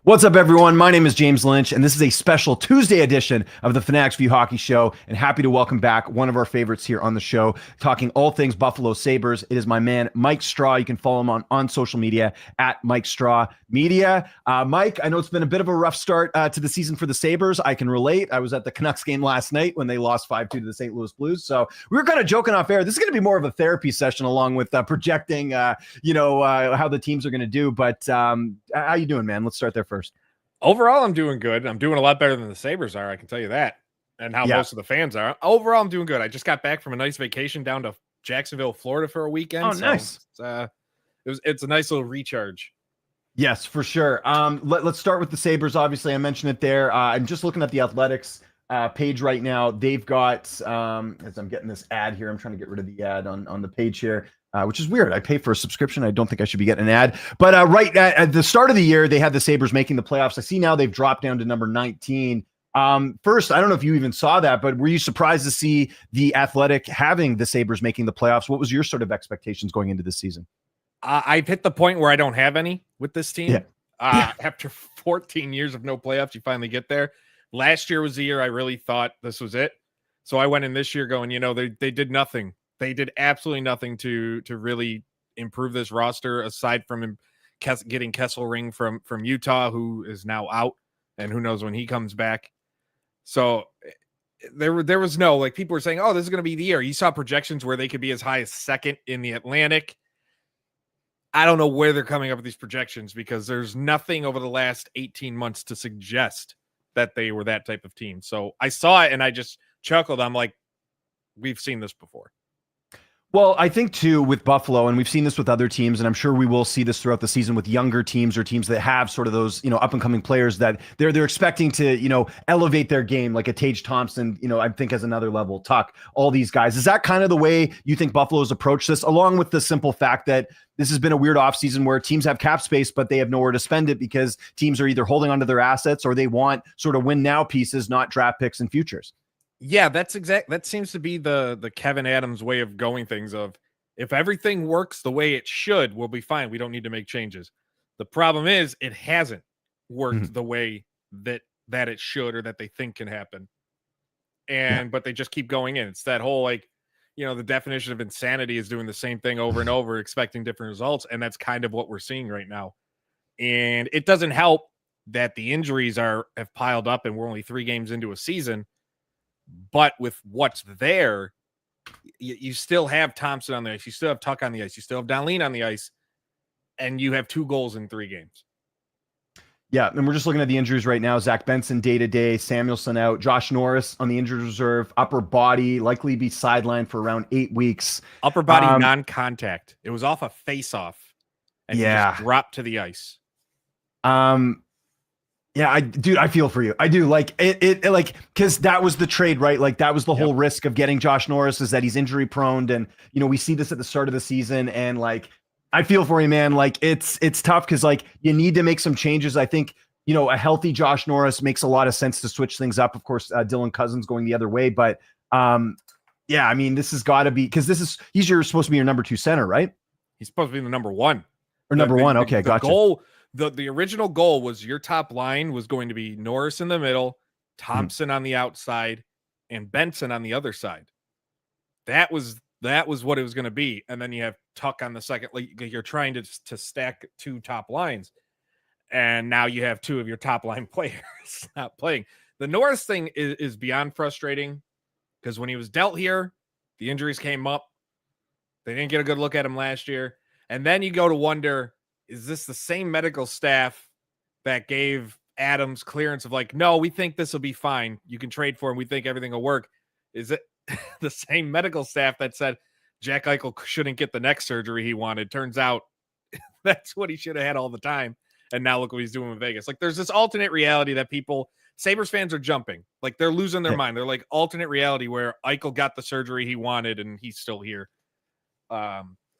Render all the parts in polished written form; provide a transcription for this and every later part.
What's up, everyone? My name is James Lynch, and this is a special Tuesday edition of the Fanatics View Hockey Show. And happy to welcome back one of our favorites here on the show, talking all things Buffalo Sabres. It is my man, Mike Straw. You can follow him on social media at Mike Straw Media. Mike, I know it's been a bit of a rough start to the season for the Sabres. I can relate. I was at the Canucks game last night when they lost 5-2 to the St. Louis Blues. So we were kind of joking off air. This is going to be more of a therapy session along with projecting, how the teams are going to do. But how you doing, man? Let's start there first. Overall, I'm doing good. I'm doing a lot better than the Sabres are, I can tell you that, and how most of the fans are. Overall, I'm doing good. I just got back from a nice vacation down to Jacksonville, Florida for a weekend. Oh, nice. It's a nice little recharge. Yes, for sure. Let's start with the Sabres. Obviously, I mentioned it there. I'm just looking at the Athletics page right now. They've got, as I'm getting this ad here, I'm trying to get rid of the ad on the page here. Which is weird. I pay for a subscription. I don't think I should be getting an ad. But right at the start of the year, they had the Sabres making the playoffs. I see now they've dropped down to number 19. First, I don't know if you even saw that, but were you surprised to see the Athletic having the Sabres making the playoffs? What was your sort of expectations going into this season? I've hit the point where I don't have any with this team. Yeah. After 14 years of no playoffs, you finally get there. Last year was the year I really thought this was it. So I went in this year going, they did nothing. They did absolutely nothing to really improve this roster aside from getting Kesselring from Utah, who is now out, and who knows when he comes back. So there was no, like, people were saying, oh, this is going to be the year. You saw projections where they could be as high as second in the Atlantic. I don't know where they're coming up with these projections because there's nothing over the last 18 months to suggest that they were that type of team. So I saw it and I just chuckled. I'm like, we've seen this before. Well, I think too with Buffalo, and we've seen this with other teams, and I'm sure we will see this throughout the season with younger teams or teams that have sort of those, up and coming players that they're expecting to, elevate their game, like a Tage Thompson, I think as another level, Tuck, all these guys. Is that kind of the way you think Buffalo's approached this, along with the simple fact that this has been a weird offseason where teams have cap space, but they have nowhere to spend it because teams are either holding onto their assets or they want sort of win now pieces, not draft picks and futures? Yeah, that seems to be the Kevin Adams way of going things of, if everything works the way it should, we'll be fine. We don't need to make changes. The problem is it hasn't worked the way that it should or that they think can happen. But they just keep going in. It's that whole, the definition of insanity is doing the same thing over and over, expecting different results. And that's kind of what we're seeing right now. And it doesn't help that the injuries have piled up and we're only 3 games into a season. But with what's there, you still have Thompson on the ice. You still have Tuck on the ice. You still have Dahlin on the ice. And you have 2 goals in 3 games. Yeah, and we're just looking at the injuries right now. Zach Benson day-to-day, Samuelson out, Josh Norris on the injured reserve, upper body, likely be sidelined for around 8 weeks. Upper body non-contact. It was off a face-off. And he just dropped to the ice. Yeah, I feel for you. I do because that was the trade, right? Like that was the whole risk of getting Josh Norris is that he's injury prone. And, we see this at the start of the season and I feel for you, man. Like it's tough because you need to make some changes. I think, a healthy Josh Norris makes a lot of sense to switch things up. Of course, Dylan Cousins going the other way, but this has got to be, because he's supposed to be your number 2 center, right? He's supposed to be the number 1 or number 1. Okay. Gotcha. The original goal was your top line was going to be Norris in the middle, Thompson on the outside, and Benson on the other side. That was what it was going to be. And then you have Tuck on the second. You're trying to stack 2 top lines. And now you have 2 of your top line players not playing. The Norris thing is beyond frustrating because when he was dealt here, the injuries came up. They didn't get a good look at him last year. And then you go to wonder, is this the same medical staff that gave Adams clearance of no, we think this will be fine. You can trade for him. We think everything will work. Is it the same medical staff that said Jack Eichel shouldn't get the neck surgery he wanted? Turns out that's what he should have had all the time. And now look what he's doing in Vegas. There's this alternate reality that Sabres fans are jumping. They're losing their mind. They're alternate reality where Eichel got the surgery he wanted and he's still here.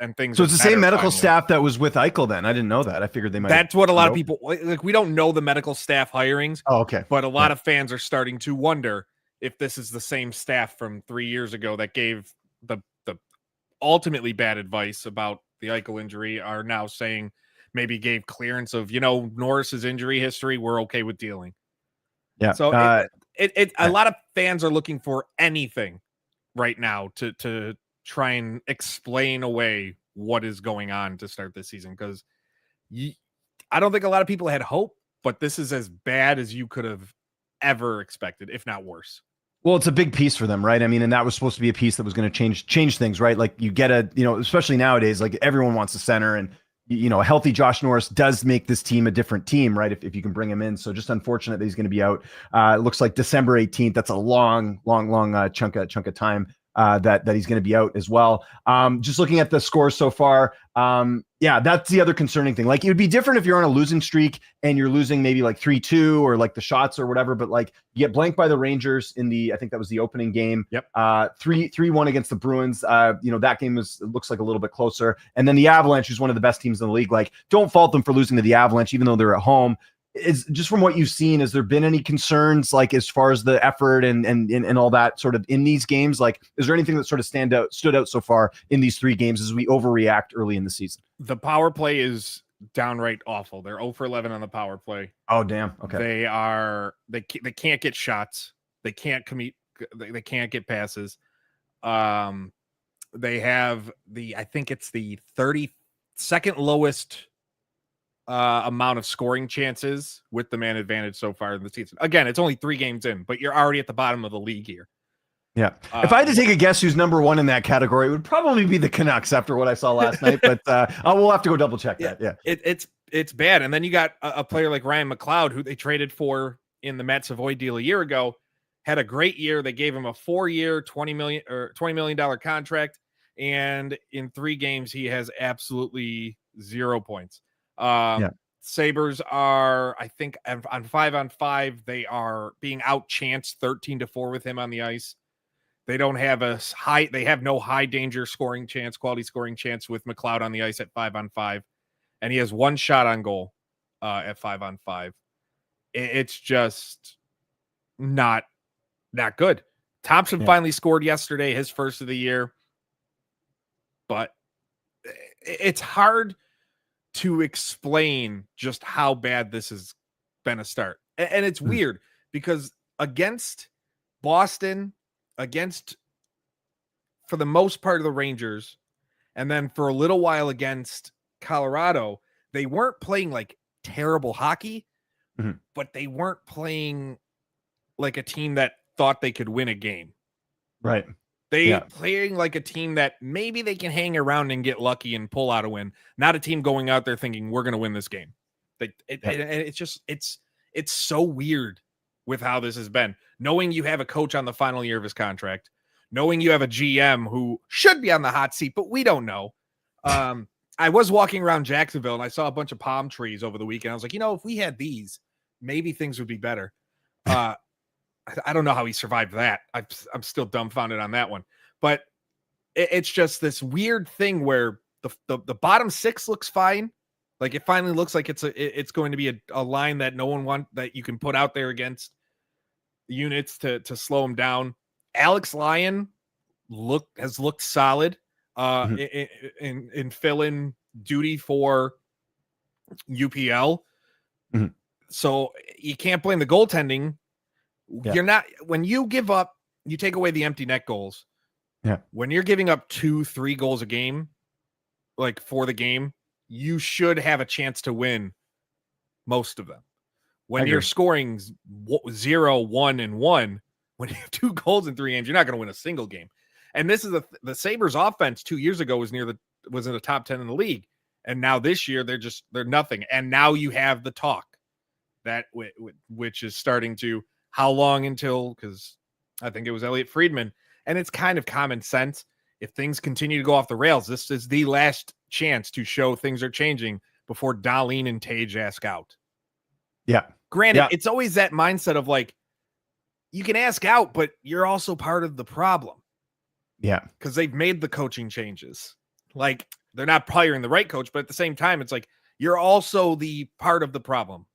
And things. So it's the same medical staff that was with Eichel then. I didn't know that. I figured they might. That's what a lot of people we don't know the medical staff hirings. Oh, okay. But a lot of fans are starting to wonder if this is the same staff from 3 years ago that gave the ultimately bad advice about the Eichel injury are now saying maybe gave clearance of, Norris's injury history. We're okay with dealing. Yeah. So a lot of fans are looking for anything right now to try and explain away what is going on to start this season. Because I don't think a lot of people had hope, but this is as bad as you could have ever expected, if not worse. Well, it's a big piece for them, right? I mean, and that was supposed to be a piece that was going to change things, right? Like you get especially nowadays, like everyone wants a center, and a healthy Josh Norris does make this team a different team, right? If you can bring him in. So just unfortunate that he's going to be out. It looks like December 18th. That's a long chunk of time that he's going to be out as well. Just looking at the scores so far, that's the other concerning thing. Like, it would be different if you're on a losing streak and you're losing maybe like 3-2 or like the shots or whatever, but like you get blanked by the Rangers I think that was the opening game. Yep. 3-1 against the Bruins. That game looks like a little bit closer. And then the Avalanche, who's one of the best teams in the league. Like, don't fault them for losing to the Avalanche, even though they're at home. Is just from what you've seen, has there been any concerns, like as far as the effort and all that sort of in these games? Like, is there anything that sort of stood out so far in these 3 games as we overreact early in the season? The power play is downright awful. They're 0 for 11 on the power play. Oh, damn. Okay. They can't get shots. They can't commit. They can't get passes. They have I think it's the 32nd lowest amount of scoring chances with the man advantage so far in the season. Again, it's only 3 games in, but you're already at the bottom of the league here. Yeah. If I had to take a guess who's number 1 in that category, it would probably be the Canucks after what I saw last night, but we'll have to go double check that. Yeah. It's bad. And then you got a player like Ryan McLeod, who they traded for in the Matt Savoy deal a year ago, had a great year. They gave him a 4-year, $20 million contract. And in 3 games, he has absolutely 0 points. Sabres are, I think, on 5-on-5, they are being outchanced 13-4 with him on the ice. They don't have they have no high danger quality scoring chance with McLeod on the ice at 5-on-5. And he has 1 shot on goal at 5-on-5. It's just not good. Thompson finally scored yesterday, his first of the year. But it's hard to explain just how bad this has been a start. And it's weird because against Boston, for the most part of the Rangers, and then for a little while against Colorado, they weren't playing like terrible hockey, but they weren't playing like a team that thought they could win a game. Right. Playing like a team that maybe they can hang around and get lucky and pull out a win. Not a team going out there thinking we're going to win this game. And it's so weird with how this has been. Knowing you have a coach on the final year of his contract, knowing you have a GM who should be on the hot seat, but we don't know. I was walking around Jacksonville and I saw a bunch of palm trees over the weekend. I was like, if we had these, maybe things would be better. I don't know how he survived that. I'm still dumbfounded on that one. But it's just this weird thing where the bottom 6 looks fine. Like, it finally looks like it's going to be a line that no one that you can put out there against units to slow them down. Alex Lyon has looked solid in fill-in duty for UPL. So you can't blame the goaltending. You're not, when you give up, you take away the empty net goals. Yeah. When you're giving up 2-3 goals a game, like for the game, you should have a chance to win most of them. When you're scoring 0, 1, and 1, when you have 2 goals in 3 games, you're not going to win a single game. And this is the Sabres offense 2 years ago was in the top 10 in the league. And now this year they're nothing. And now you have the talk that which is starting to, how long until, because I think it was Elliot Friedman, and it's kind of common sense. If things continue to go off the rails, this is the last chance to show things are changing before Dahlin and Tage ask out. Yeah. Granted, it's always that mindset of like, you can ask out, but you're also part of the problem. Yeah. Because they've made the coaching changes. Like, they're not hiring the right coach, but at the same time, it's like, you're also the part of the problem.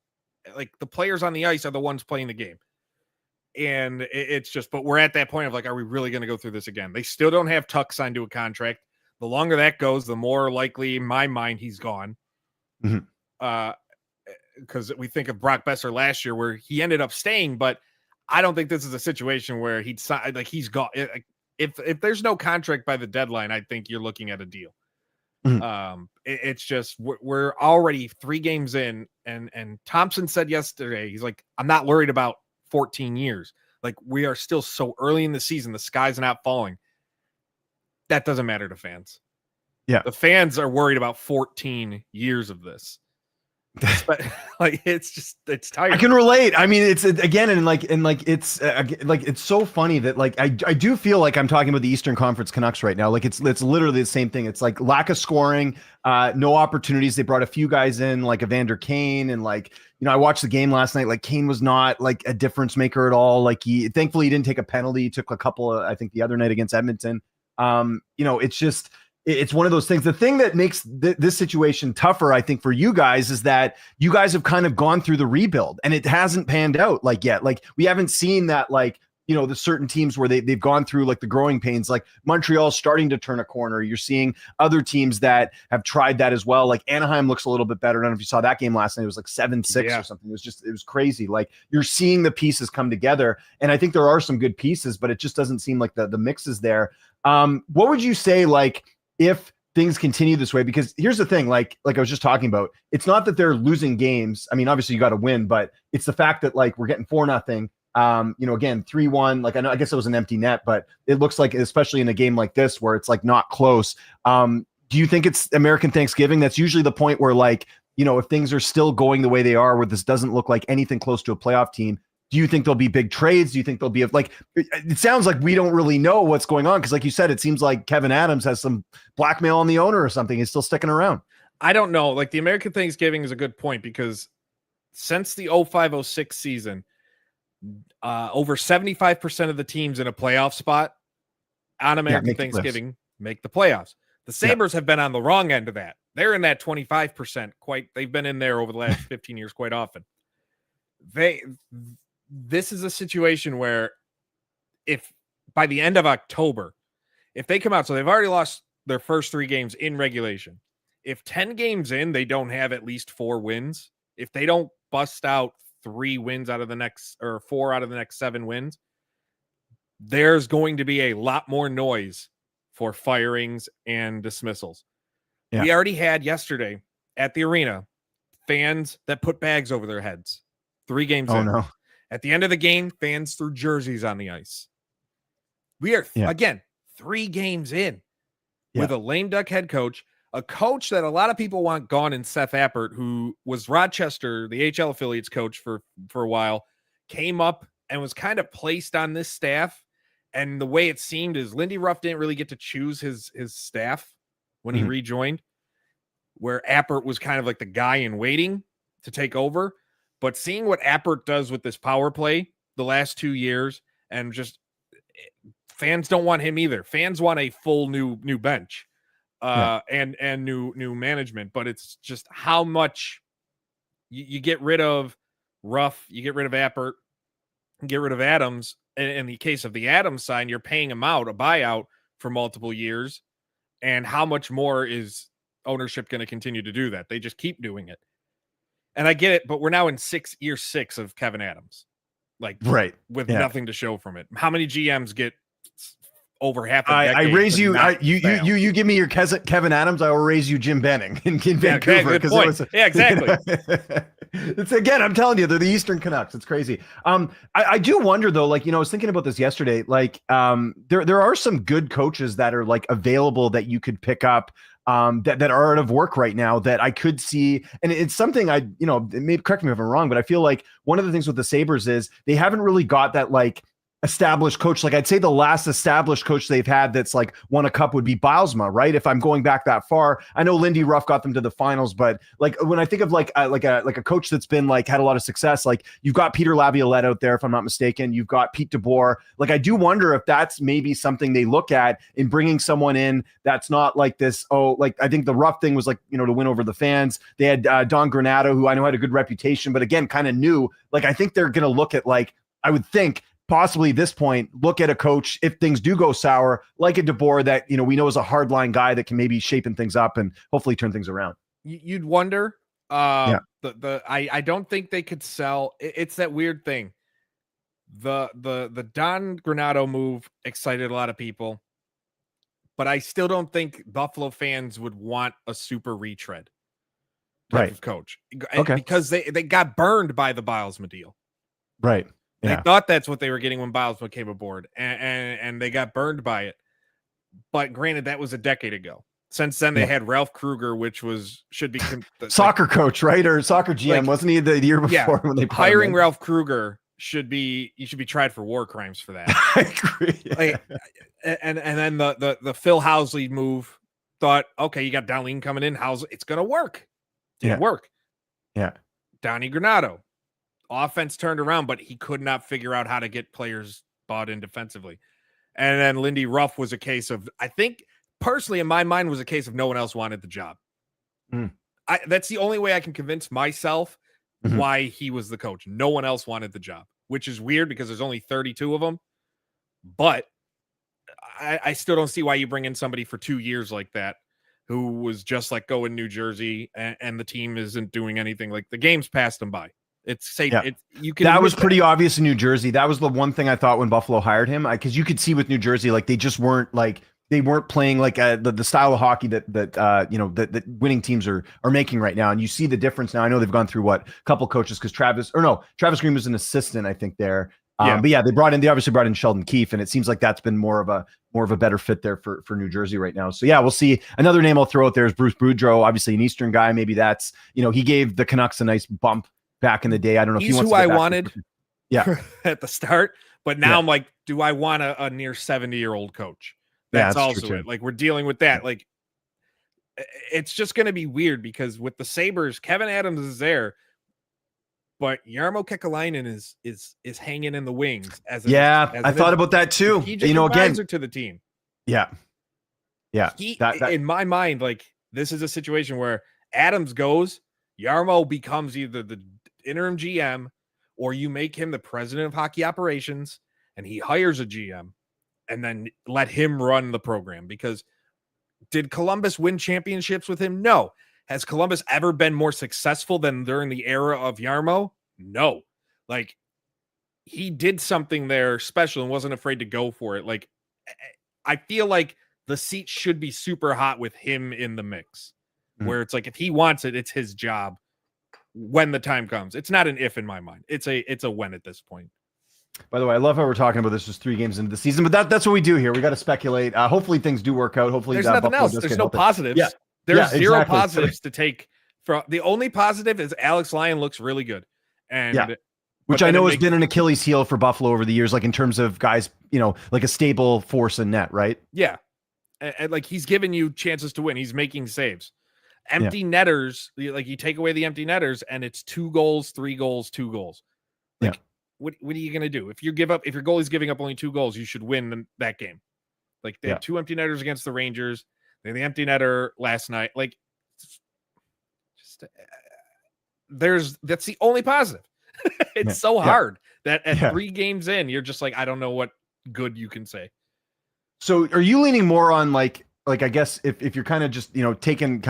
Like, the players on the ice are the ones playing the game. And it's just, but we're at that point of like, are we really going to go through this again? They still don't have Tuck signed to a contract. The longer that goes, the more likely in my mind he's gone. Mhm. Because we think of Brock Besser last year where he ended up staying, but I don't think this is a situation where he'd sign, like he's gone. If there's no contract by the deadline, I think you're looking at a deal. Mhm. It's just we're already 3 games in, and Thompson said yesterday, he's like, I'm not worried about 14 years. Like, we are still so early in the season, the sky's not falling. That doesn't matter to fans. Yeah. The fans are worried about 14 years of this. Like, it's tiring. I can relate. I mean, it's again, and it's it's so funny that like I do feel like I'm talking about the Eastern Conference Canucks right now. Like it's literally the same thing. It's like lack of scoring, no opportunities. They brought a few guys in, like Evander Kane, and like, you know, I watched the game last night. Like Kane was not like a difference maker at all. Like thankfully he didn't take a penalty. He took a couple I think the other night against Edmonton. You know, it's just. It's one of those things. The thing that makes this situation tougher, I think, for you guys is that you guys have kind of gone through the rebuild and it hasn't panned out like yet. Like we haven't seen that, like, you know, the certain teams where they've gone through like the growing pains, like Montreal's starting to turn a corner. You're seeing other teams that have tried that as well. Like Anaheim looks a little bit better. I don't know if you saw that game last night. It was like 7-6 or something. It was crazy. Like you're seeing the pieces come together. And I think there are some good pieces, but it just doesn't seem like the mix is there. What would you say, like, if things continue this way? Because here's the thing, like I was just talking about, it's not that they're losing games. I mean, obviously you got to win, but it's the fact that like we're getting 4-0. You know, again, 3-1, like I guess it was an empty net, but it looks like, especially in a game like this where it's like not close. Do you think it's American Thanksgiving? That's usually the point where, like, you know, if things are still going the way they are, where this doesn't look like anything close to a playoff team, do you think there'll be big trades? Do you think there'll be like, it sounds like we don't really know what's going on. Cause like you said, it seems like Kevin Adams has some blackmail on the owner or something. He's still sticking around. I don't know. Like the American Thanksgiving is a good point because since the 05-06 season, over 75% of the teams in a playoff spot on American Thanksgiving make the playoffs. The Sabres have been on the wrong end of that. They're in that 25%. They've been in there over the last 15 years quite often. This is a situation where if by the end of October, if they come out, so they've already lost their first 3 games in regulation. If 10 games in, they don't have at least 4 wins. If they don't bust out 3 wins out of the next, or 4 out of the next 7 wins, there's going to be a lot more noise for firings and dismissals. Yeah. We already had yesterday at the arena fans that put bags over their heads. 3 games in. No. At the end of the game, fans threw jerseys on the ice. We are, again, 3 games in with a lame duck head coach, a coach that a lot of people want gone in Seth Appert, who was Rochester, the HL affiliates coach for a while, came up and was kind of placed on this staff. And the way it seemed is Lindy Ruff didn't really get to choose his staff when he rejoined, where Appert was kind of like the guy in waiting to take over. But seeing what Appert does with this power play the last 2 years, and just fans don't want him either. Fans want a full new bench and new management. But it's just how much you get rid of Ruff, you get rid of Appert, get rid of Adams. In the case of the Adams sign, you're paying him out a buyout for multiple years. And how much more is ownership going to continue to do that? They just keep doing it. And I get it, but we're now in year 6 of Kevin Adams, like with nothing to show from it. How many GMs get over half a decade? I raise you. You give me your Kevin Adams. I will raise you Jim Benning in Vancouver. Exactly. It's, again, I'm telling you, they're the Eastern Canucks. It's crazy. I do wonder though, like, you know, I was thinking about this yesterday. Like, there are some good coaches that are like available that you could pick up. That are out of work right now that I could see. And it's something maybe correct me if I'm wrong, but I feel like one of the things with the Sabres is they haven't really got that like established coach. Like I'd say the last established coach they've had that's like won a cup would be Bylsma, right? If I'm going back that far, I know Lindy Ruff got them to the finals, but like when I think of like a coach that's been like had a lot of success, like you've got Peter Laviolette out there, if I'm not mistaken, you've got Pete DeBoer. Like I do wonder if that's maybe something they look at in bringing someone in that's not like this. Oh, like I think the Ruff thing was like, you know, to win over the fans. They had Don Granato, who I know had a good reputation, but again, kind of new. Like I think they're going to look at, like, I would think possibly at this point, look at a coach if things do go sour, like a DeBoer that, you know, we know is a hardline guy that can maybe shape things up and hopefully turn things around. You'd wonder, Yeah. I don't think they could sell. It's that weird thing. The Don Granato move excited a lot of people, but I still don't think Buffalo fans would want a super retread type Right. of coach Okay. because they got burned by the Bilesma deal. Right. They Yeah. thought that's what they were getting when Bilesma came aboard, and they got burned by it. But granted, that was a decade ago. Since then, they Yeah. had Ralph Kruger, which should be Soccer coach, right? Or soccer GM, wasn't he the year before when they brought hiring him in? Ralph Kruger should be tried for war crimes for that. I agree. Yeah. Like, and then the Phil Housley move, thought, okay, you got Darlene coming in, Housley, it's gonna work. Didn't work. Yeah. Donnie Granato, offense turned around, but he could not figure out how to get players bought in defensively. And then Lindy Ruff was a case of, I think personally in my mind, was a case of no one else wanted the job. That's the only way I can convince myself why he was the coach. No one else wanted the job, which is weird because there's only 32 of them. But I still don't see why you bring in somebody for 2 years like that, who was just like go in New Jersey and the team isn't doing anything. Like the game's passed them by. It's safe. Yeah. You can. That was pretty obvious in New Jersey. That was the one thing I thought when Buffalo hired him, because you could see with New Jersey, like they just weren't like they weren't playing like the style of hockey that winning teams are making right now. And you see the difference now. I know they've gone through a couple coaches because Travis Green was an assistant, I think there. But yeah, they obviously brought in Sheldon Keefe, and it seems like that's been more of a better fit there for New Jersey right now. So yeah, we'll see. Another name I'll throw out there is Bruce Boudreau, obviously an Eastern guy. Maybe that's, he gave the Canucks a nice bump back in the day. I don't know if he wants who to I wanted at the start, but now I'm like, do I want a near 70-year-old coach? That's also it. Like we're dealing with that. Like it's just going to be weird because with the Sabres, Kevin Adams is there, but Jarmo Kekalainen is hanging in the wings I thought about that too. Again to the team. Yeah. In my mind, like this is a situation where Adams goes, Jarmo becomes either the interim GM or you make him the president of hockey operations and he hires a GM and then let him run the program. Because did Columbus win championships with him? No. Has Columbus ever been more successful than during the era of Jarmo? No. Like he did something there special and wasn't afraid to go for it. Like I feel like the seat should be super hot with him in the mix, where it's like if he wants it, it's his job when the time comes. It's not an if in my mind. It's a when at this point. By the way, I love how we're talking about this just 3 games into the season, but that's what we do here. We got to speculate. Hopefully things do work out. Hopefully there's nothing else. There's no positives. Yeah. There's zero positives to take from. The only positive is Alex Lyon looks really good. And which I know has been an Achilles heel for Buffalo over the years, like in terms of guys, like a stable force in net, right? Yeah. And like he's giving you chances to win. He's making saves. Empty netters, like you take away the empty netters and it's 2 goals, 3 goals, 2 goals. Like what are you going to do? If your goalie's giving up only 2 goals, you should win that game. Like they had 2 empty netters against the Rangers. They had the empty netter last night. Like that's the only positive. It's so hard that at 3 games in, you're just like, I don't know what good you can say. So are you leaning more on like I guess if you're kind of just, taken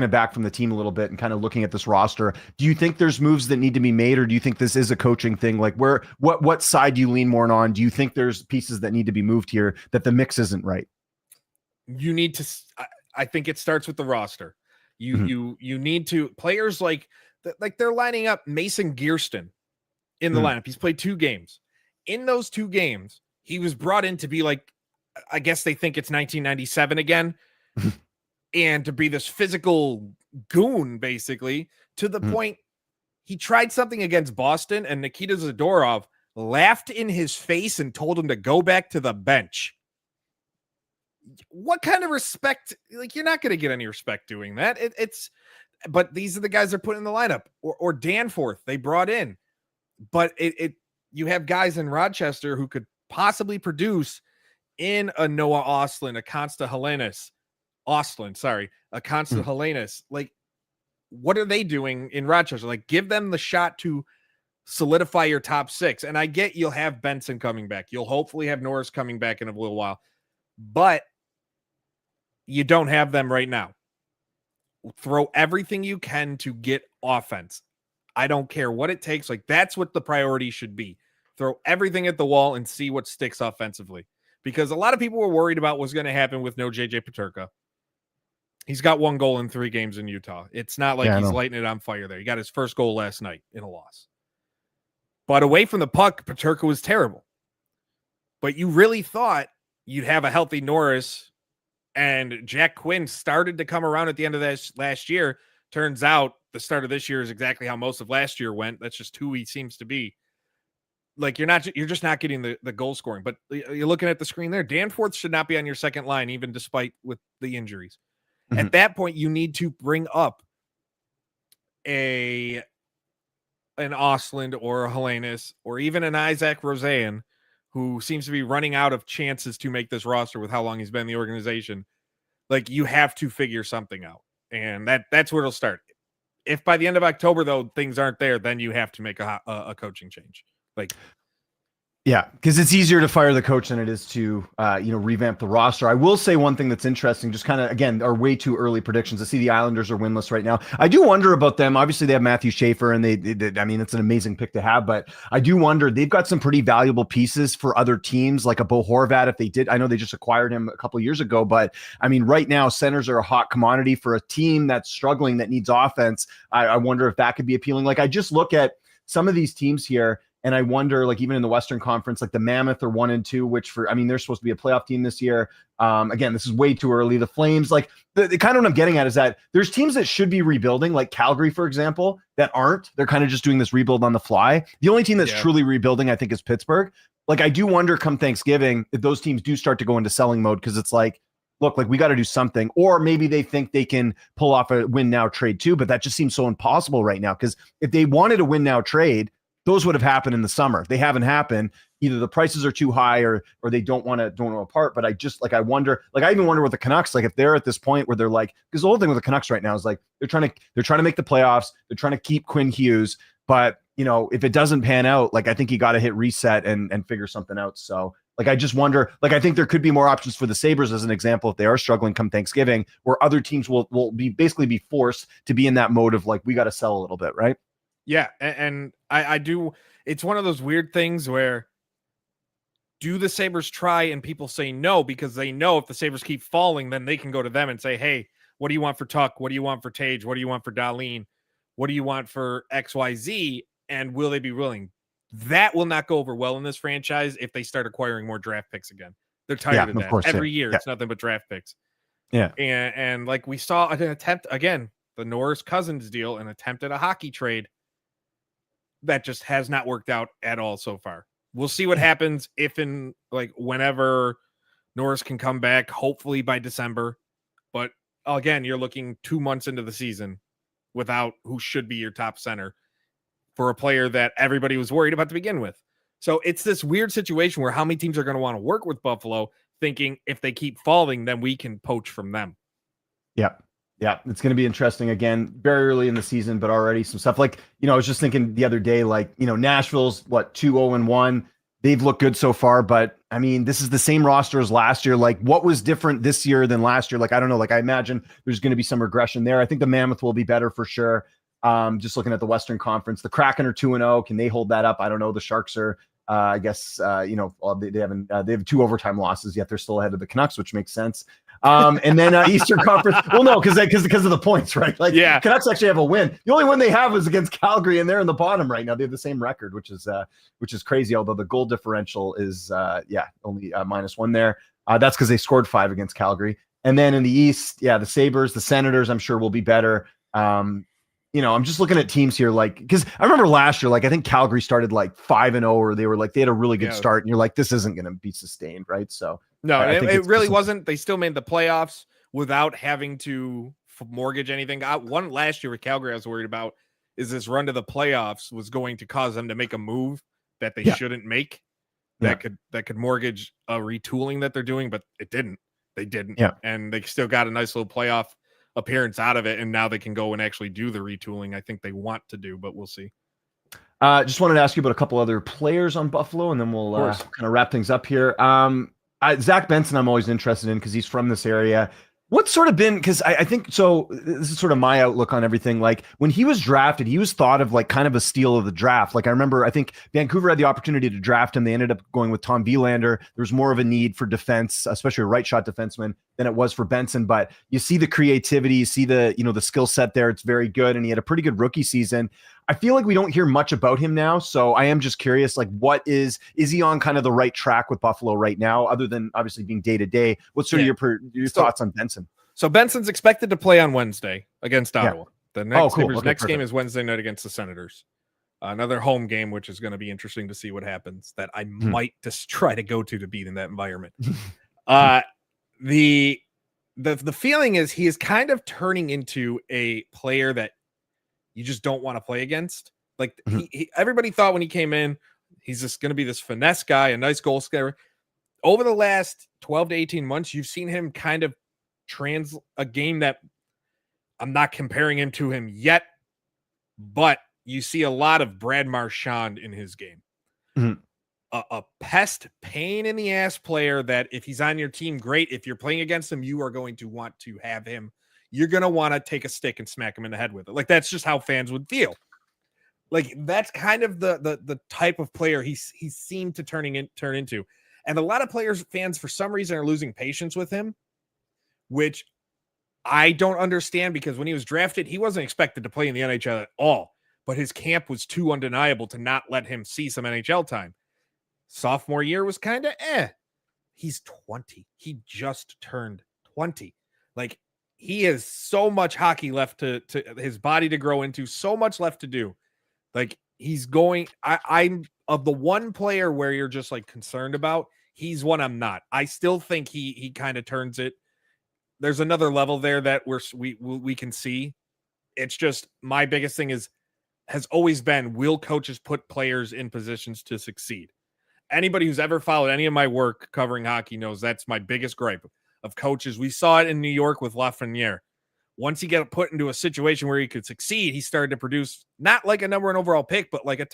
aback from the team a little bit and kind of looking at this roster, do you think there's moves that need to be made, or do you think this is a coaching thing? Like what side do you lean more on? Do you think there's pieces that need to be moved here, that the mix isn't right? You need to, I think it starts with the roster. You need to, players like they're lining up Mason Gearston in the lineup. He's played 2 games. In those 2 games, he was brought in to be like, I guess they think it's 1997 again, and to be this physical goon, basically, to the point he tried something against Boston, and Nikita Zadorov laughed in his face and told him to go back to the bench. What kind of respect? Like, you're not going to get any respect doing that. But these are the guys they're putting in the lineup, or Danforth they brought in, but you have guys in Rochester who could possibly produce in a Noah Ostlund, a Consta Helenis, a Consta Helenis. Like, what are they doing in Rochester? Like, give them the shot to solidify your top 6. And I get you'll have Benson coming back. You'll hopefully have Norris coming back in a little while, but you don't have them right now. throw everything you can to get offense. I don't care what it takes. Like, that's what the priority should be. Throw everything at the wall and see what sticks offensively. Because a lot of people were worried about what's going to happen with no JJ Peterka. He's got 1 goal in 3 games in Utah. It's not like he's lighting it on fire there. He got his first goal last night in a loss. But away from the puck, Peterka was terrible. But you really thought you'd have a healthy Norris, and Jack Quinn started to come around at the end of this last year. Turns out the start of this year is exactly how most of last year went. That's just who he seems to be. Like, you're just not getting the goal scoring. But you're looking at the screen there. Danforth should not be on your second line, even despite with the injuries. Mm-hmm. At that point, you need to bring up an Ostlund or a Helenius or even an Isaac Roseanne, who seems to be running out of chances to make this roster with how long he's been in the organization. Like, you have to figure something out. And that's where it'll start. If by the end of October, though, things aren't there, then you have to make a coaching change. Like, yeah, because it's easier to fire the coach than it is to, revamp the roster. I will say one thing that's interesting, just kind of, again, are way too early predictions. I see the Islanders are winless right now. I do wonder about them. Obviously, they have Matthew Schaefer, and it's an amazing pick to have, but I do wonder, they've got some pretty valuable pieces for other teams, like a Bo Horvat, if they did. I know they just acquired him a couple of years ago, but I mean, right now, centers are a hot commodity for a team that's struggling, that needs offense. I wonder if that could be appealing. Like, I just look at some of these teams here, and I wonder, like, even in the Western Conference, like the Mammoth are 1-2, which they're supposed to be a playoff team this year. Again, this is way too early. The Flames, like, the kind of what I'm getting at is that there's teams that should be rebuilding, like Calgary, for example, that aren't. They're kind of just doing this rebuild on the fly. The only team that's truly rebuilding, I think, is Pittsburgh. Like, I do wonder come Thanksgiving if those teams do start to go into selling mode, because it's like, look, like, we got to do something. Or maybe they think they can pull off a win now trade too, but that just seems so impossible right now, because if they wanted a win now trade, those would have happened in the summer. They haven't happened. Either the prices are too high or they don't want to apart. But I just, like, I wonder, like, I even wonder what the Canucks, like, if they're at this point where they're like, because the whole thing with the Canucks right now is like, they're trying to make the playoffs. They're trying to keep Quinn Hughes. But, if it doesn't pan out, like, I think you got to hit reset and figure something out. So, like, I just wonder, like, I think there could be more options for the Sabres, as an example, if they are struggling come Thanksgiving, where other teams will be forced to be in that mode of, like, we got to sell a little bit, right? Yeah, and I do. It's one of those weird things where, do the Sabres try, and people say no, because they know if the Sabres keep falling, then they can go to them and say, hey, what do you want for Tuck? What do you want for Tage? What do you want for Darlene? What do you want for XYZ? And will they be willing? That will not go over well in this franchise if they start acquiring more draft picks again. They're tired of that. Course, every year, it's nothing but draft picks. Yeah. And like, we saw an attempt, again, the Norris Cousins deal, an attempt at a hockey trade that just has not worked out at all so far. We'll see what happens whenever Norris can come back, hopefully by December. But again, you're looking 2 months into the season without who should be your top center for a player that everybody was worried about to begin with. So it's this weird situation where how many teams are going to want to work with Buffalo, thinking if they keep falling, then we can poach from them. Yeah. Yeah, it's going to be interesting. Again, very early in the season, but already some stuff. Like, I was just thinking the other day, like, Nashville's 2-0-1. They've looked good so far, but I mean, this is the same roster as last year. Like, what was different this year than last year? Like, I don't know. Like, I imagine there's going to be some regression there. I think the Mammoth will be better for sure. Just looking at the Western Conference, the Kraken are 2-0. Can they hold that up? I don't know. The Sharks are, I guess, they have 2 overtime losses, yet they're still ahead of the Canucks, which makes sense. And then Eastern Conference. Well, no, because of the points, right? Like, yeah, Canucks actually have a win. The only win they have is against Calgary, and they're in the bottom right now. They have the same record, which is crazy. Although the goal differential is only -1 there. That's because they scored 5 against Calgary. And then in the East, the Sabres, the Senators, I'm sure will be better. I'm just looking at teams here, like, because I remember last year, like, I think Calgary started like 5-0, or they had a really good start, and you're like, this isn't going to be sustained, right? So no, it really wasn't. They still made the playoffs without having to mortgage anything. One last year with Calgary, I was worried about is this run to the playoffs was going to cause them to make a move that they shouldn't make, that could mortgage a retooling that they're doing, but it didn't. They didn't, and they still got a nice little playoff appearance out of it, and now they can go and actually do the retooling I think they want to do, but we'll see. Just wanted to ask you about a couple other players on Buffalo, and then we'll kind of wrap things up here. Zach Benson I'm always interested in because he's from this area. What's sort of been, because I think so, this is sort of my outlook on everything. Like when he was drafted, he was thought of like kind of a steal of the draft. Like I remember, I think Vancouver had the opportunity to draft him. They ended up going with Tom Vilander. There was more of a need for defense, especially a right shot defenseman, than it was for Benson. But you see the creativity, you see the, the skill set there. It's very good. And he had a pretty good rookie season. I feel like we don't hear much about him now. So I am just curious, like is he on kind of the right track with Buffalo right now, other than obviously being day to day? What's sort of your thoughts on Benson? So Benson's expected to play on Wednesday against Ottawa. The next, next game is Wednesday night against the Senators. Another home game, which is going to be interesting to see what happens, that I might just try to go to be in that environment. The feeling is he is kind of turning into a player that you just don't want to play against. Like everybody thought when he came in, he's just going to be this finesse guy, a nice goal scorer. Over the last 12 to 18 months, you've seen him kind of a game that I'm not comparing him to him yet, but you see a lot of Brad Marchand in his game. A pest, pain in the ass player that if he's on your team, great. If you're playing against him, you are going to want to have him. You're going to want to take a stick and smack him in the head with it. Like that's just how fans would feel. Like that's kind of the type of player he seemed to turn into. And a lot of fans for some reason are losing patience with him, which I don't understand, because when he was drafted, he wasn't expected to play in the NHL at all, but his camp was too undeniable to not let him see some NHL time. Sophomore year was kind of He's 20. He just turned 20. Like he has so much hockey left to his body to grow into, so much left to do. Like he's going, I'm of the one player where you're just like concerned about, he's one I'm not. I still think he kind of turns it. There's another level there that we can see. It's just my biggest thing has always been, will coaches put players in positions to succeed? Anybody who's ever followed any of my work covering hockey knows that's my biggest gripe of coaches. We saw it in New York with Lafreniere. Once he got put into a situation where he could succeed, he started to produce not like a number one overall pick, but like a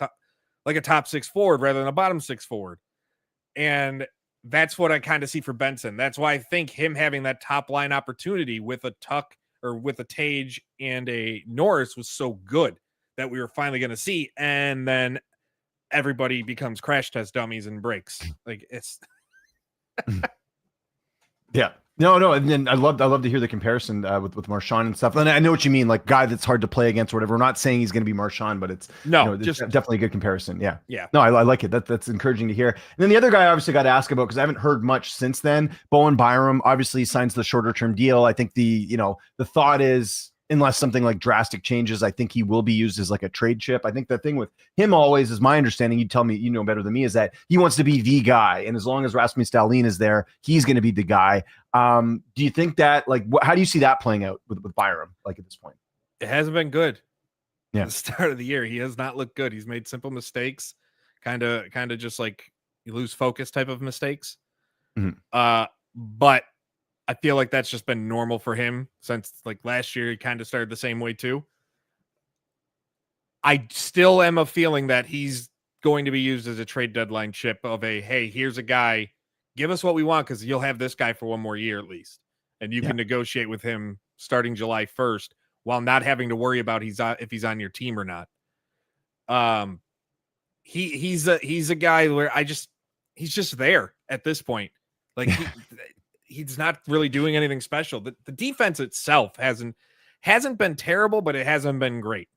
top six forward rather than a bottom six forward. And that's what I kind of see for Benson. That's why I think him having that top line opportunity with a Tuck or with a Tage and a Norris was so good that we were finally going to see. And then everybody becomes crash test dummies and breaks. Like it's yeah. No, and then I love to hear the comparison with Marchand and stuff. And I know what you mean, like guy that's hard to play against or whatever. We're not saying he's going to be Marchand, but it's just definitely a good comparison. Yeah. No, I like it. That's encouraging to hear. And then the other guy I obviously got to ask about, because I haven't heard much since then. Bowen Byram obviously signs the shorter term deal. I think the thought is, unless something like drastic changes, I think he will be used as like a trade chip. I think the thing with him always is, my understanding, you tell me, you know better than me, is that he wants to be the guy. And as long as Rasmus Dahlin is there, he's going to be the guy. Do you think that, like, how do you see that playing out with Byram, like at this point? It hasn't been good. Yeah. At the start of the year, he has not looked good. He's made simple mistakes, kind of just like you lose focus type of mistakes. But I feel like that's just been normal for him since like last year. He kind of started the same way too. I still am a feeling that he's going to be used as a trade deadline chip of hey, here's a guy, give us what we want, because you'll have this guy for one more year at least. And you can negotiate with him starting July 1st while not having to worry about if he's on your team or not. He's a guy where he's just there at this point. Like he's not really doing anything special. The defense itself hasn't been terrible, but it hasn't been great.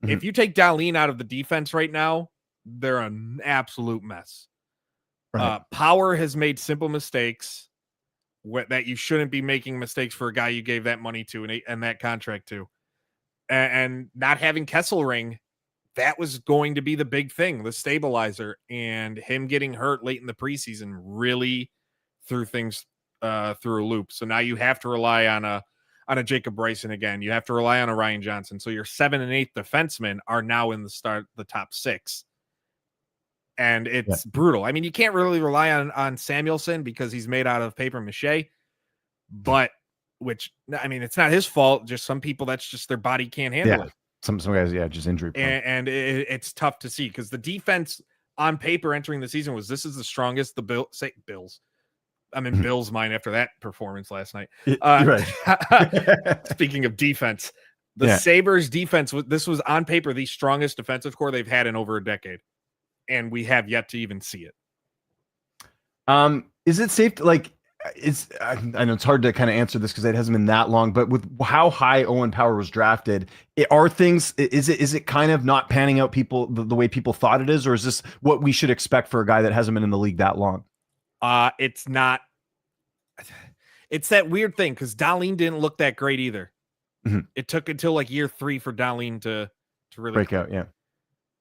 If you take Dahlin out of the defense right now, they're an absolute mess. Right. Power has made simple mistakes that you shouldn't be making mistakes for a guy you gave that money to and that contract to. And not having Kesselring, that was going to be the big thing, the stabilizer, and him getting hurt late in the preseason really threw things through a loop. So now you have to rely on a Jacob Bryson again. You have to rely on a Ryan Johnson. So your 7 and 8 defensemen are now in the top 6. And it's brutal. I mean, you can't really rely on Samuelson because he's made out of paper mache, but it's not his fault. Just some people, that's just their body can't handle it. Some guys, just injury prone. And it's tough to see because the defense on paper entering the season this is the strongest the Bills. I'm in Bill's mind after that performance last night. Right. Speaking of defense, the Sabres defense, this was on paper the strongest defensive core they've had in over a decade, and we have yet to even see it. Is it safe to I know it's hard to kind of answer this because it hasn't been that long, but with how high Owen Power was drafted, is it kind of not panning out the way people thought it is, or is this what we should expect for a guy that hasn't been in the league that long? It's not. It's that weird thing because Dahlin didn't look that great either. Mm-hmm. It took until like year 3 for Dahlin to really break out. Yeah.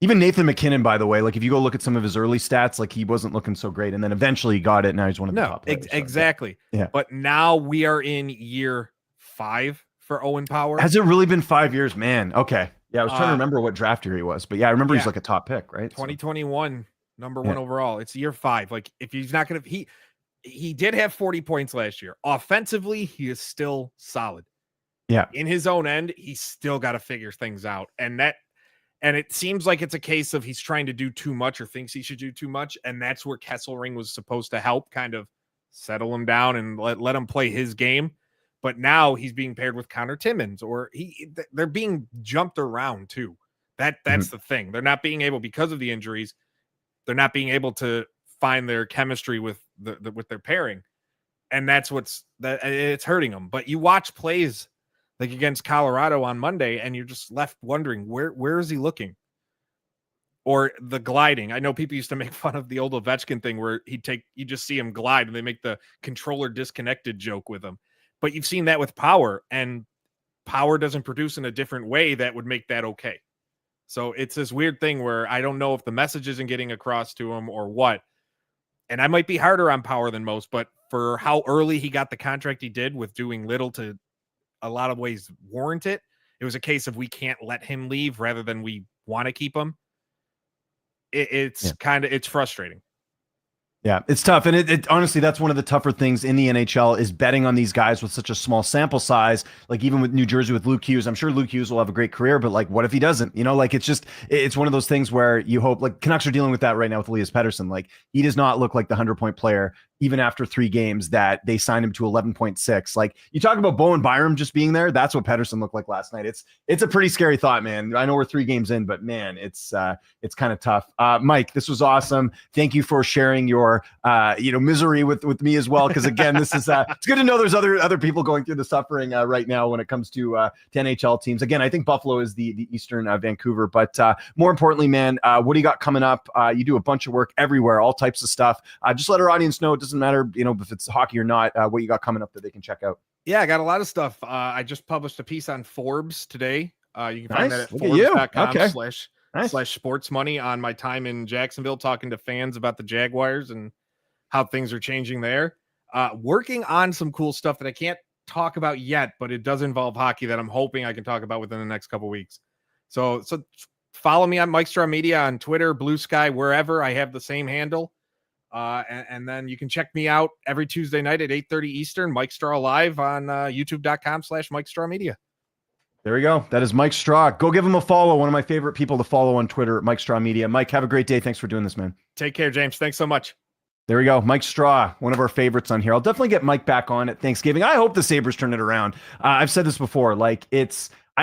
Even Nathan McKinnon, by the way, like if you go look at some of his early stats, like he wasn't looking so great, and then eventually he got it. Now he's one of the top players. Exactly. Yeah. But now we are in year 5 for Owen Power. Has it really been 5 years, man? Okay. Yeah, I was trying to remember what draft year he was, but yeah, I remember he's like a top pick, right? 2021, number 1 overall. It's year 5. Like if he's not going to, he did have 40 points last year. Offensively, he is still solid. Yeah. In his own end, he's still got to figure things out, and it seems like it's a case of he's trying to do too much or thinks he should do too much. And that's where Kesselring was supposed to help kind of settle him down and let him play his game. But now he's being paired with Connor Timmins, or they're being jumped around too. That's the thing. They're not being able, because of the injuries, they're not being able to find their chemistry with with their pairing. And that's it's hurting them. But you watch plays like against Colorado on Monday, and you're just left wondering where is he looking? Or the gliding. I know people used to make fun of the old Ovechkin thing where you just see him glide and they make the controller disconnected joke with him. But you've seen that with Power, and Power doesn't produce in a different way that would make that okay. So it's this weird thing where I don't know if the message isn't getting across to him or what. And I might be harder on Power than most, but for how early he got the contract he did with doing little to a lot of ways warrant it. It was a case of we can't let him leave rather than we want to keep him. It's frustrating. Yeah, it's tough. And it honestly, that's one of the tougher things in the NHL is betting on these guys with such a small sample size. Like even with New Jersey with Luke Hughes, I'm sure Luke Hughes will have a great career, but like, what if he doesn't? Like it's one of those things where you hope, like Canucks are dealing with that right now with Elias Pettersson. Like he does not look like the 100-point player, even after 3 games that they signed him to 11.6. Like you talk about Bowen Byram just being there. That's what Pettersson looked like last night. It's a pretty scary thought, man. I know we're 3 games in, but man, it's kind of tough. Mike, this was awesome. Thank you for sharing your misery with me as well. Cause again, this is it's good to know there's other people going through the suffering right now when it comes to NHL teams. Again, I think Buffalo is the Eastern Vancouver, but more importantly, man, what do you got coming up? You do a bunch of work everywhere, all types of stuff. Just let our audience know. It doesn't matter, if it's hockey or not, what you got coming up that they can check out. Yeah, I got a lot of stuff. I just published a piece on Forbes today. You can find that at Forbes.com/sports money on my time in Jacksonville, talking to fans about the Jaguars and how things are changing there. Working on some cool stuff that I can't talk about yet, but it does involve hockey that I'm hoping I can talk about within the next couple weeks. So follow me on Mike Straw Media on Twitter, Blue Sky, wherever. I have the same handle. And then you can check me out every Tuesday night at 8:30 Eastern, Mike Straw Live on youtube.com/Mike Straw Media. There we go. That is Mike Straw. Go give him a follow. One of my favorite people to follow on Twitter, Mike Straw Media. Mike, have a great day. Thanks for doing this, man. Take care, James. Thanks so much. There we go. Mike Straw, one of our favorites on here. I'll definitely get Mike back on at Thanksgiving. I hope the Sabres turn it around. I've said this before. Like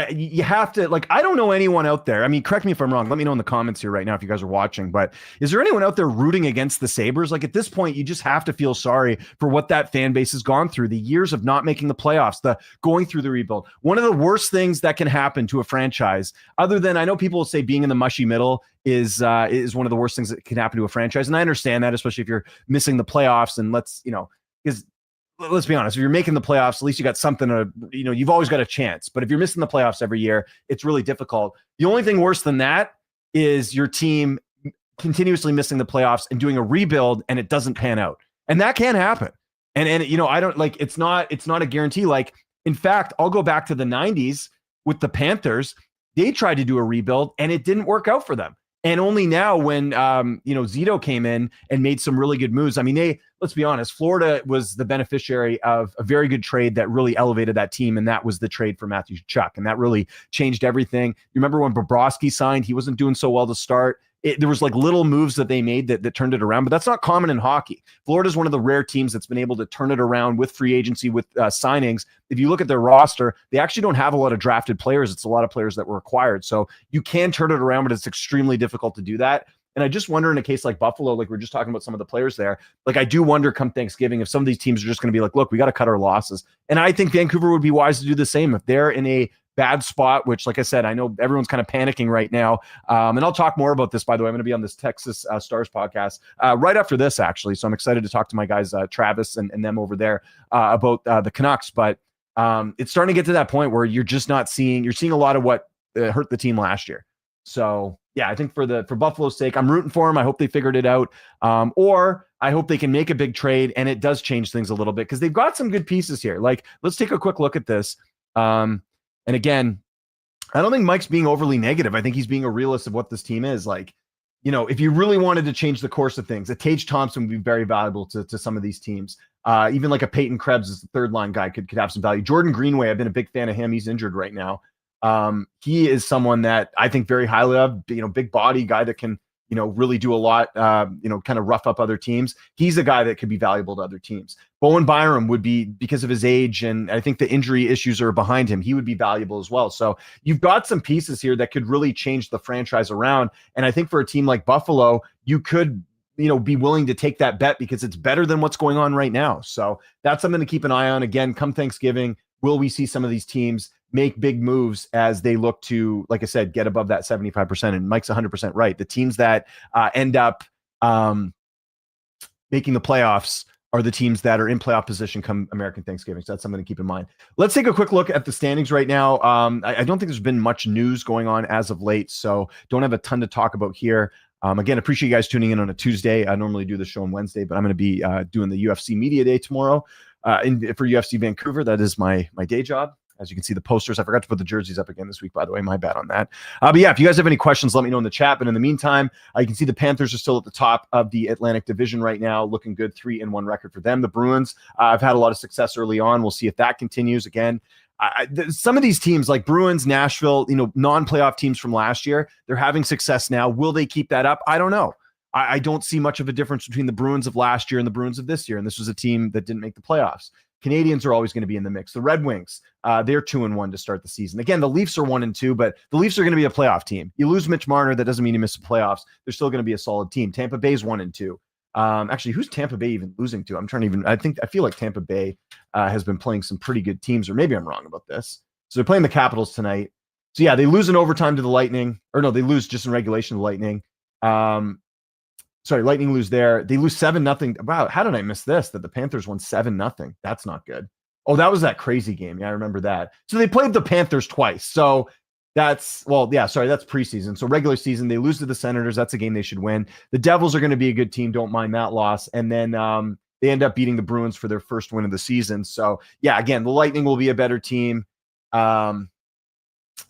you have to, like, I don't know anyone out there. I mean, correct me if I'm wrong. Let me know in the comments here right now if you guys are watching, but is there anyone out there rooting against the Sabres? Like at this point, you just have to feel sorry for what that fan base has gone through, the years of not making the playoffs, the going through the rebuild. One of the worst things that can happen to a franchise, other than, I know people will say being in the mushy middle is one of the worst things that can happen to a franchise. And I understand that, especially if you're missing the playoffs, and let's be honest, if you're making the playoffs, at least you got something to, you've always got a chance. But if you're missing the playoffs every year, it's really difficult. The only thing worse than that is your team continuously missing the playoffs and doing a rebuild and it doesn't pan out. And that can happen. And I don't like, it's not a guarantee. Like, in fact, I'll go back to the 90s with the Panthers. They tried to do a rebuild and it didn't work out for them. And only now when, Zito came in and made some really good moves. I mean, let's be honest, Florida was the beneficiary of a very good trade that really elevated that team. And that was the trade for Matthew Tkachuk. And that really changed everything. You remember when Bobrovsky signed, he wasn't doing so well to start. there was like little moves that they made that turned it around, but that's not common in hockey. Florida is one of the rare teams that's been able to turn it around with free agency, with signings. If you look at their roster, they actually don't have a lot of drafted players. It's a lot of players that were acquired. So you can turn it around, but it's extremely difficult to do that. And I just wonder, in a case like Buffalo, like we're just talking about some of the players there, like I do wonder come Thanksgiving if some of these teams are just going to be like, look, we got to cut our losses. And I think Vancouver would be wise to do the same if they're in a bad spot, which, like I said, I know everyone's kind of panicking right now. And I'll talk more about this, by the way. I'm going to be on this Texas Stars podcast right after this, actually. So I'm excited to talk to my guys, Travis and them over there about the Canucks. But it's starting to get to that point where you're just not seeing, you're seeing a lot of what hurt the team last year. So yeah, I think for Buffalo's sake, I'm rooting for them. I hope they figured it out. Or I hope they can make a big trade and it does change things a little bit because they've got some good pieces here. Like, let's take a quick look at this. And again, I don't think Mike's being overly negative. I think he's being a realist of what this team is. Like, if you really wanted to change the course of things, a Tage Thompson would be very valuable to some of these teams. Even like a Peyton Krebs as the third line guy could have some value. Jordan Greenway, I've been a big fan of him. He's injured right now. He is someone that I think very highly of, big body guy that can, really do a lot, kind of rough up other teams. He's a guy that could be valuable to other teams. Bowen Byram would be, because of his age, and I think the injury issues are behind him, he would be valuable as well. So you've got some pieces here that could really change the franchise around. And I think for a team like Buffalo, you could, be willing to take that bet because it's better than what's going on right now. So that's something to keep an eye on. Again, come Thanksgiving, will we see some of these teams make big moves as they look to, like I said, get above that 75%? And Mike's 100% right. The teams that end up making the playoffs are the teams that are in playoff position come American Thanksgiving. So that's something to keep in mind. Let's take a quick look at the standings right now. I don't think there's been much news going on as of late, so don't have a ton to talk about here. Again, appreciate you guys tuning in on a Tuesday. I normally do the show on Wednesday, but I'm going to be doing the UFC Media Day tomorrow for UFC Vancouver. That is my day job. As you can see, the posters. I forgot to put the jerseys up again this week, by the way. My bad on that. But yeah, if you guys have any questions, let me know in the chat. But in the meantime, you can see the Panthers are still at the top of the Atlantic Division right now, looking good, 3-1 record for them. The Bruins, I've had a lot of success early on. We'll see if that continues. Again, some of these teams like Bruins, Nashville, non-playoff teams from last year, they're having success now. Will they keep that up? I don't know. I don't see much of a difference between the Bruins of last year and the Bruins of this year. And this was a team that didn't make the playoffs. Canadians are always going to be in the mix. The Red Wings, they're 2-1 to start the season. Again, the Leafs are 1-2, but the Leafs are going to be a playoff team. You lose Mitch Marner, that doesn't mean you miss the playoffs. They're still going to be a solid team. Tampa Bay's 1-2. Actually, who's Tampa Bay even losing to? I feel like Tampa Bay has been playing some pretty good teams, or maybe I'm wrong about this. So they're playing the Capitals tonight. So yeah, they lose in overtime to the Lightning, or no, they lose just in regulation to the Lightning. Lightning lose there. They lose 7-0. Wow, how did I miss this? That the Panthers won 7-0. That's not good. Oh, that was that crazy game. Yeah, I remember that. So they played the Panthers twice. So that's preseason. So regular season, they lose to the Senators. That's a game they should win. The Devils are going to be a good team. Don't mind that loss. And then they end up beating the Bruins for their first win of the season. So yeah, again, the Lightning will be a better team.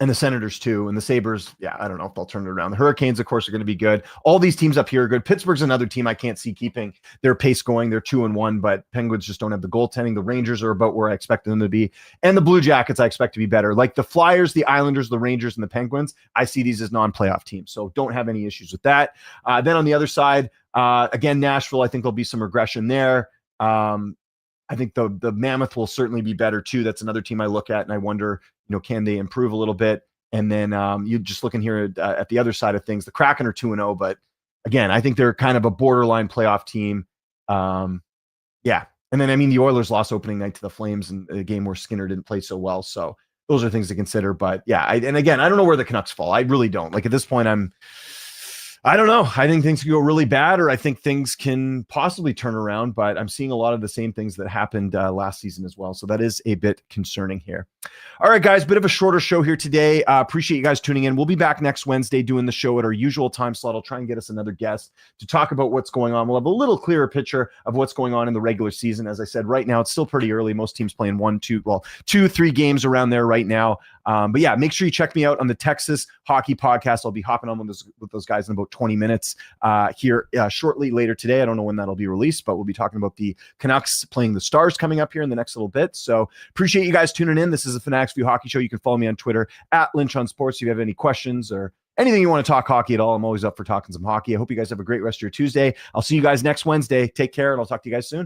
And the Senators too, and the Sabres. Yeah, I don't know if they'll turn it around. The Hurricanes, of course, are going to be good. All these teams up here are good. Pittsburgh's another team I can't see keeping their pace going. They're 2-1, but Penguins just don't have the goaltending. The Rangers are about where I expected them to be, and the Blue Jackets I expect to be better. Like the Flyers, the Islanders, the Rangers, and the Penguins, I see these as non-playoff teams, so don't have any issues with that. Then on the other side, again, Nashville, I think there'll be some regression there. I think the Mammoth will certainly be better too. That's another team I look at and I wonder, can they improve a little bit? And then you just looking here at the other side of things, the Kraken are 2-0, but again, I think they're kind of a borderline playoff team. Yeah. And then, the Oilers lost opening night to the Flames in a game where Skinner didn't play so well. So those are things to consider. But yeah, and again, I don't know where the Canucks fall. I really don't. Like at this point, I don't know. I think things can go really bad, or I think things can possibly turn around, but I'm seeing a lot of the same things that happened last season as well. So that is a bit concerning here. All right, guys, bit of a shorter show here today. Appreciate you guys tuning in. We'll be back next Wednesday doing the show at our usual time slot. I'll try and get us another guest to talk about what's going on. We'll have a little clearer picture of what's going on in the regular season. As I said, right now, it's still pretty early. Most teams playing 2, 3 games around there right now. But yeah, make sure you check me out on the Texas Hockey Podcast. I'll be hopping on with those guys in about 20 minutes here shortly later today. I don't know when that'll be released, but we'll be talking about the Canucks playing the Stars coming up here in the next little bit. So appreciate you guys tuning in. This is the Fanatics View Hockey Show. You can follow me on Twitter at Lynch on Sports. If you have any questions or anything you want to talk hockey at all, I'm always up for talking some hockey. I hope you guys have a great rest of your Tuesday. I'll see you guys next Wednesday. Take care, and I'll talk to you guys soon.